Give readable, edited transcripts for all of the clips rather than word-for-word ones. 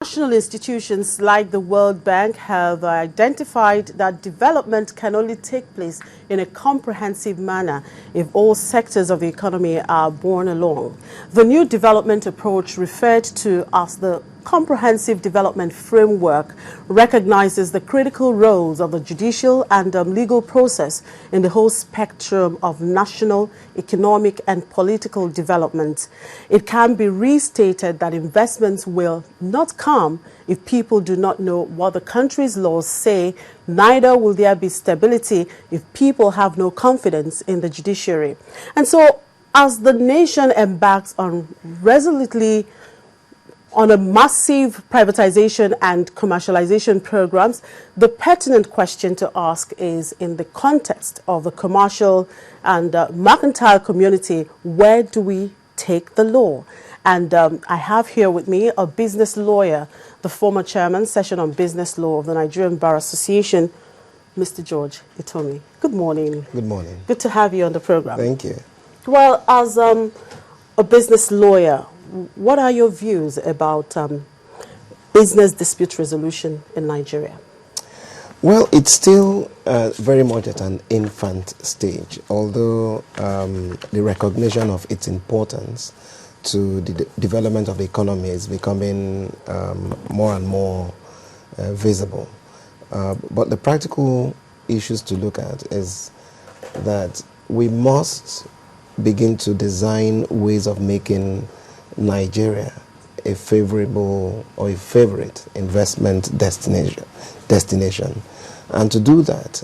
International institutions like the World Bank have identified that development can only take place in a comprehensive manner if all sectors of the economy are borne along. The new development approach, referred to as the Comprehensive Development Framework, recognizes the critical roles of the judicial and legal process in the whole spectrum of national, economic and political development. It can be restated that investments will not come if people do not know what the country's laws say, neither will there be stability if people have no confidence in the judiciary. And so, as the nation embarks on a massive privatization and commercialization programs, the pertinent question to ask is, in the context of the commercial and mercantile community, where do we take the law? And I have here with me a business lawyer, the former chairman, Session on Business Law of the Nigerian Bar Association, Mr. George Etomi. Good morning. Good morning. Good to have you on the program. Thank you. Well, as a business lawyer, what are your views about business dispute resolution in Nigeria? Well, it's still very much at an infant stage, although the recognition of its importance to the development of the economy is becoming more and more visible. But the practical issues to look at is that we must begin to design ways of making Nigeria a favorable or a favorite investment destination. And to do that,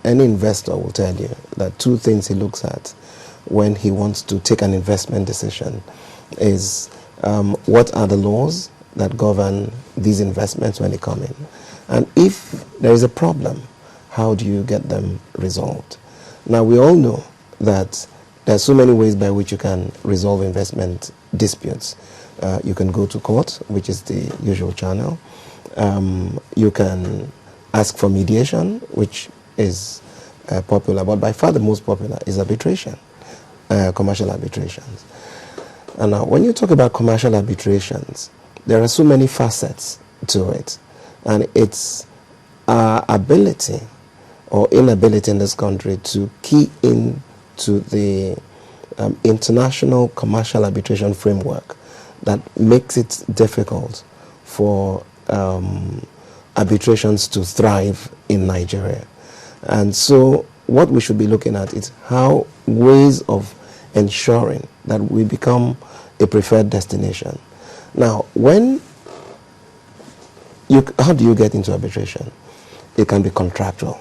any investor will tell you that two things he looks at when he wants to take an investment decision is what are the laws that govern these investments when they come in, and if there is a problem, how do you get them resolved? Now, we all know that there are so many ways by which you can resolve investment disputes. You can go to court, which is the usual channel. You can ask for mediation, which is popular, but by far the most popular is arbitration, commercial arbitrations. And now, when you talk about commercial arbitrations, there are so many facets to it, and it's our ability or inability in this country to key in to the international commercial arbitration framework that makes it difficult for arbitrations to thrive in Nigeria. And so what we should be looking at is how ways of ensuring that we become a preferred destination. Now, how do you get into arbitration? It can be contractual.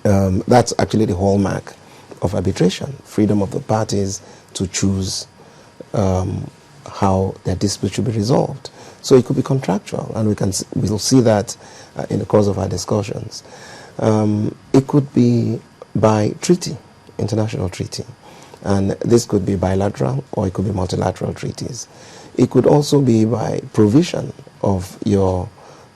That's actually the hallmark of arbitration, freedom of the parties to choose how their dispute should be resolved. So it could be contractual, and we'll see that in the course of our discussions. It could be by treaty, international treaty, and this could be bilateral or it could be multilateral treaties. It could also be by provision of your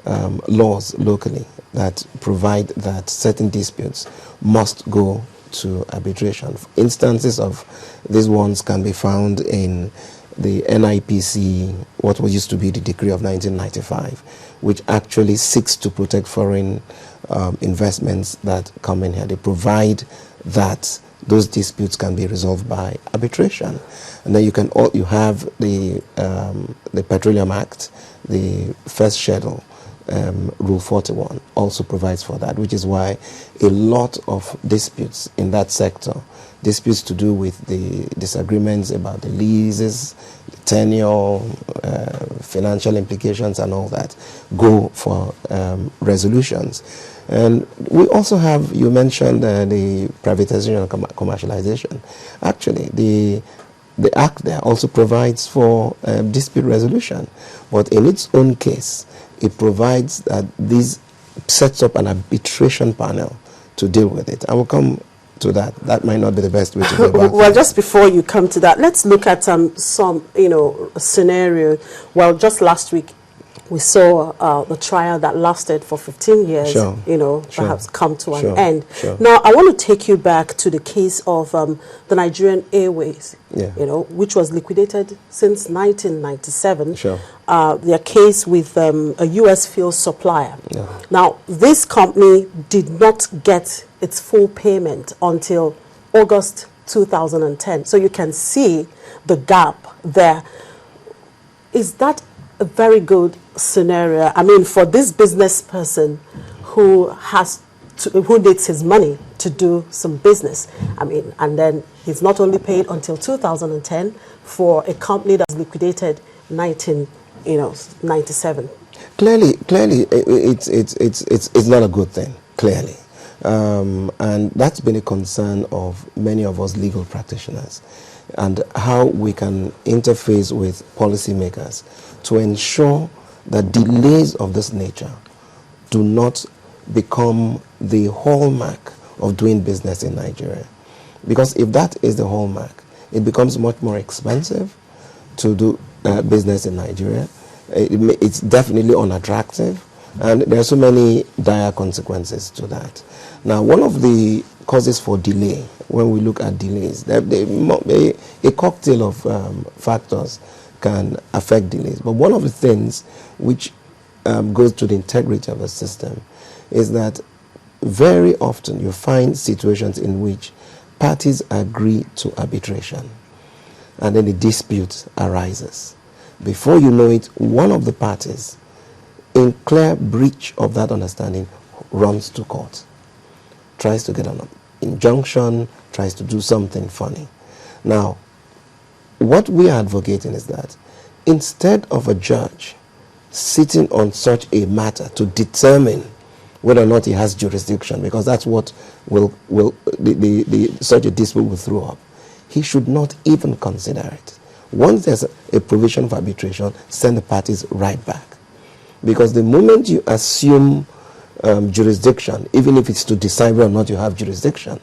laws locally that provide that certain disputes must go to arbitration. Instances of these ones can be found in the NIPC, what was used to be the decree of 1995, which actually seeks to protect foreign investments that come in here. They provide that those disputes can be resolved by arbitration. And then you have the Petroleum Act, the first schedule, Rule 41 also provides for that, which is why a lot of disputes in that sector, disputes to do with the disagreements about the leases, the tenure, financial implications and all that, go for resolutions. And we also have, you mentioned the privatization and commercialization. Actually, the Act there also provides for dispute resolution, but in its own case, it provides that this sets up an arbitration panel to deal with it. I will come to that. That might not be the best way to go about Well, just before you come to that, let's look at some scenario. Well, just last week, we saw the trial that lasted for 15 years, Sure. perhaps come to an Sure. end. Sure. Now, I want to take you back to the case of the Nigerian Airways, Yeah. which was liquidated since 1997. Sure. Their case with a U.S. fuel supplier. Yeah. Now, this company did not get its full payment until August 2010. So you can see the gap there. Is that a very good scenario? I mean, for this business person who needs his money to do some business. I mean, and then he's not only paid until 2010 for a company that's liquidated 1997. Clearly, it's not a good thing. Clearly, and that's been a concern of many of us legal practitioners, and how we can interface with policymakers to ensure that delays of this nature do not become the hallmark of doing business in Nigeria. Because if that is the hallmark, it becomes much more expensive to do business in Nigeria. It's definitely unattractive, and there are so many dire consequences to that. Now, one of the causes for delay, when we look at delays, a cocktail of factors can affect delays. But one of the things which goes to the integrity of the system is that very often you find situations in which parties agree to arbitration, and then a dispute arises. Before you know it, one of the parties, in clear breach of that understanding, runs to court, tries to get an injunction, tries to do something funny. Now, what we are advocating is that instead of a judge sitting on such a matter to determine whether or not he has jurisdiction, because that's what such a dispute will throw up, he should not even consider it. Once there's a provision for arbitration, send the parties right back. Because the moment you assume jurisdiction, even if it's to decide whether or not you have jurisdiction,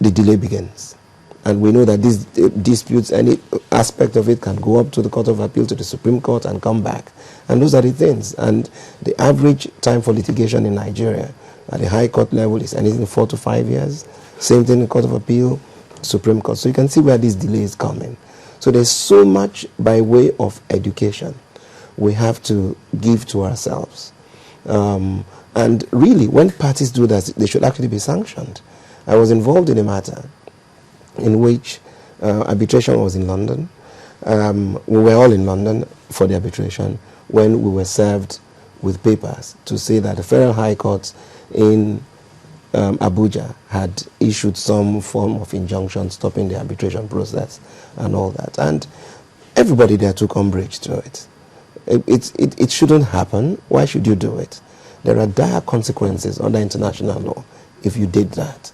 the delay begins. And we know that these disputes, any aspect of it can go up to the Court of Appeal, to the Supreme Court, and come back. And those are the things. And the average time for litigation in Nigeria at the High Court level is anything 4 to 5 years. Same thing in the Court of Appeal, Supreme Court. So you can see where these delays come in. So there's so much by way of education we have to give to ourselves. And really, when parties do that, they should actually be sanctioned. I was involved in a matter in which arbitration was in London. We were all in London for the arbitration when we were served with papers to say that the Federal High Court in Abuja had issued some form of injunction stopping the arbitration process and all that. And everybody there took umbrage to it. It shouldn't happen. Why should you do it? There are dire consequences under international law if you did that.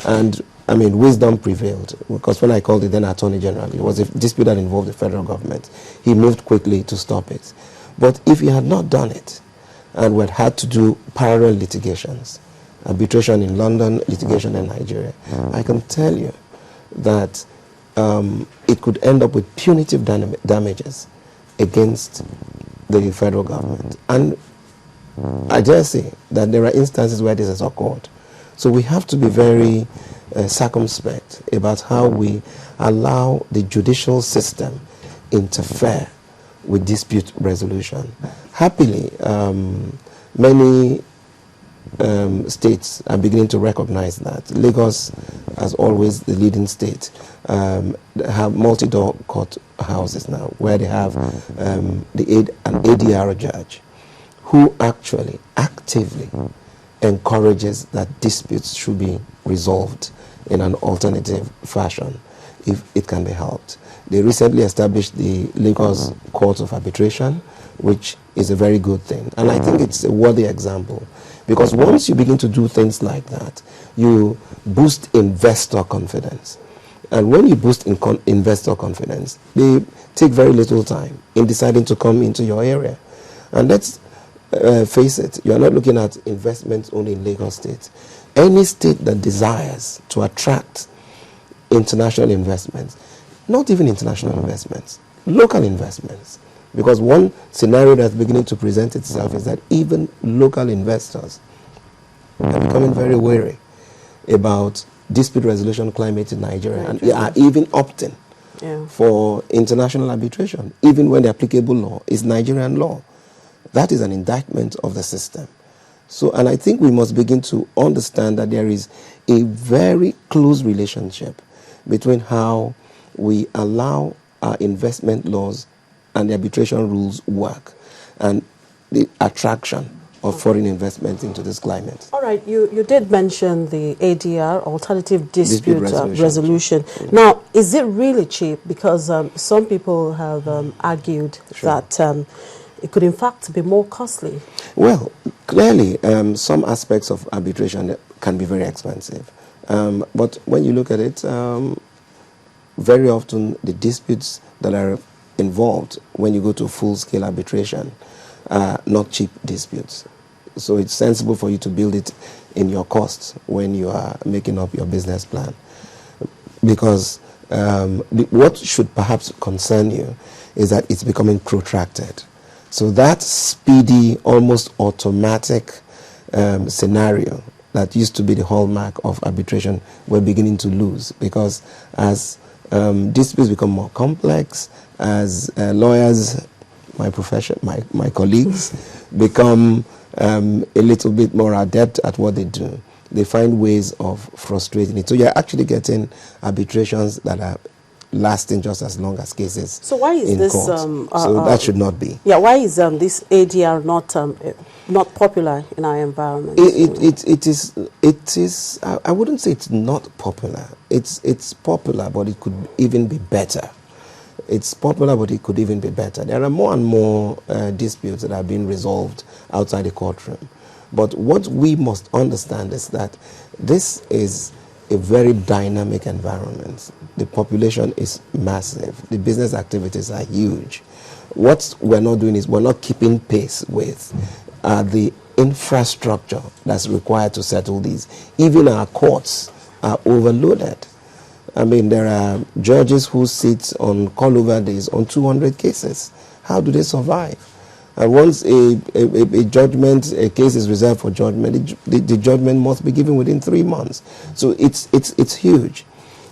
And I mean, wisdom prevailed, because when I called the then Attorney General, it was a dispute that involved the federal government. He moved quickly to stop it. But if he had not done it, and we had had to do parallel litigations, arbitration in London, litigation in Nigeria, I can tell you that it could end up with punitive damages against the federal government. And I dare say that there are instances where this has occurred. So we have to be very circumspect about how we allow the judicial system interfere with dispute resolution. Happily, many states are beginning to recognize that. Lagos, as always the leading state, have multi-door court houses now, where they have an ADR judge who actually actively encourages that disputes should be resolved in an alternative fashion if it can be helped. They recently established the Lagos Court of Arbitration, which is a very good thing. And I think it's a worthy example, because once you begin to do things like that, you boost investor confidence. And when you boost investor confidence, they take very little time in deciding to come into your area. And let's face it, you are not looking at investments only in Lagos State. Any state that desires to attract international investments, not even international investments, local investments, Because one scenario that's beginning to present itself is that even local investors are becoming very wary about dispute resolution climate in Nigeria, and they are even opting for international arbitration, even when the applicable law is Nigerian law. That is an indictment of the system. So, and I think we must begin to understand that there is a very close relationship between how we allow our investment laws and the arbitration rules work and the attraction of foreign investment into this climate. All right, you did mention the ADR, Alternative Dispute Resolution. Mm-hmm. Now, is it really cheap? Because some people have argued that it could in fact be more costly. Well, clearly, some aspects of arbitration can be very expensive. But when you look at it, very often the disputes that are involved when you go to full-scale arbitration are not cheap disputes. So it's sensible for you to build it in your costs when you are making up your business plan. Because what should perhaps concern you is that it's becoming protracted. So that speedy, almost automatic scenario that used to be the hallmark of arbitration, we're beginning to lose, because as disputes become more complex, as lawyers, my profession, my colleagues, become a little bit more adept at what they do, they find ways of frustrating it. So you're actually getting arbitrations that are lasting just as long as cases. So why is in this? Court. So that should not be. Yeah, why is this ADR not popular in our environment? It is. I wouldn't say it's not popular. It's popular, but it could even be better. It's popular, but it could even be better. There are more and more disputes that are being resolved outside the courtroom. But what we must understand is that this is a very dynamic environment. The population is massive. The business activities are huge. What we're not doing is we're not keeping pace with the infrastructure that's required to settle these. Even our courts are overloaded. I mean, there are judges who sit on call-over days on 200 cases. How do they survive? And once a case is reserved for judgment, the judgment must be given within 3 months. So it's huge.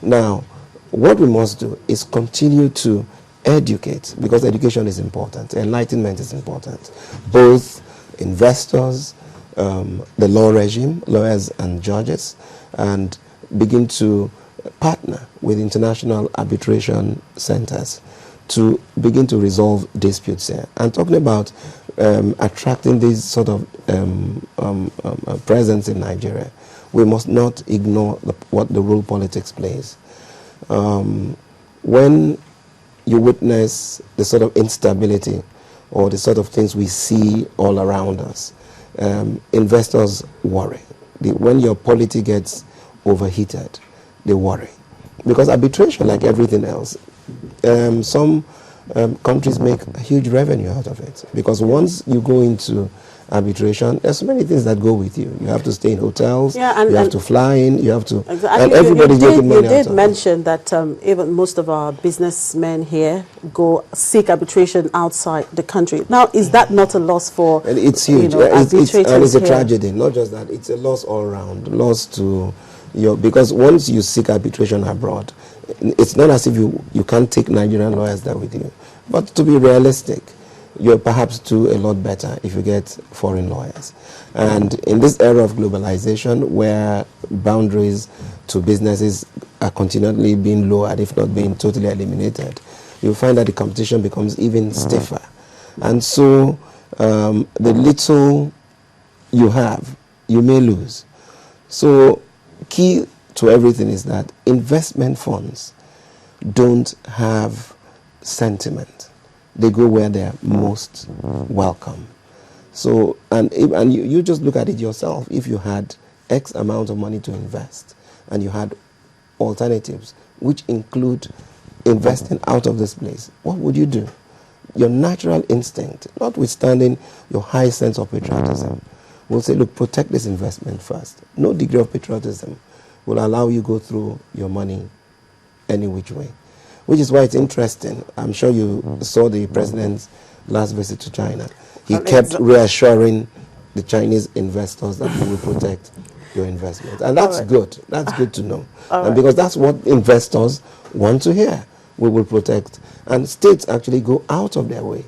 Now, what we must do is continue to educate, because education is important, enlightenment is important. Both investors, the law regime, lawyers and judges, and begin to partner with international arbitration centers to begin to resolve disputes here. And talking about attracting this sort of presence in Nigeria, we must not ignore what the role politics plays. When you witness the sort of instability or the sort of things we see all around us, investors worry. When your polity gets overheated, they worry. Because arbitration, like everything else, some countries make a huge revenue out of it. Because once you go into arbitration, there's so many things that go with you. You have to stay in hotels, you have to fly in, you have to... Exactly. And everybody's making money out of it. You did mention that even most of our businessmen here go seek arbitration outside the country. Now, is that not a loss for... And it's huge. It's a tragedy. Not just that, it's a loss all around. Loss to... because once you seek arbitration abroad, it's not as if you can't take Nigerian lawyers there with you. But to be realistic, you're perhaps do a lot better if you get foreign lawyers. And in this era of globalization, where boundaries to businesses are continually being lowered, if not being totally eliminated, you'll find that the competition becomes even stiffer. And so the little you have, you may lose. So key to everything is that investment funds don't have sentiment. They go where they're most welcome. So, and you just look at it yourself. If you had X amount of money to invest and you had alternatives, which include investing out of this place, what would you do? Your natural instinct, notwithstanding your high sense of patriotism, will say, look, protect this investment first. No degree of patriotism will allow you go through your money any which way. Which is why it's interesting. I'm sure you saw the president's last visit to China. He kept reassuring the Chinese investors that we will protect your investment. And that's good. That's good to know. And because that's what investors want to hear. We will protect. And states actually go out of their way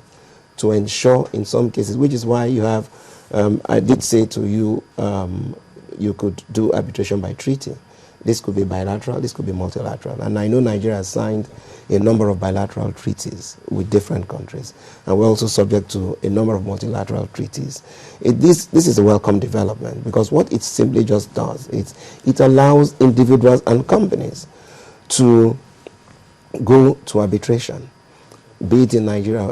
to ensure in some cases, which is why you have, I did say to you, you could do arbitration by treaty. This could be bilateral, this could be multilateral. And I know Nigeria has signed a number of bilateral treaties with different countries. And we're also subject to a number of multilateral treaties. This is a welcome development, because what it simply just does is it allows individuals and companies to go to arbitration, be it in Nigeria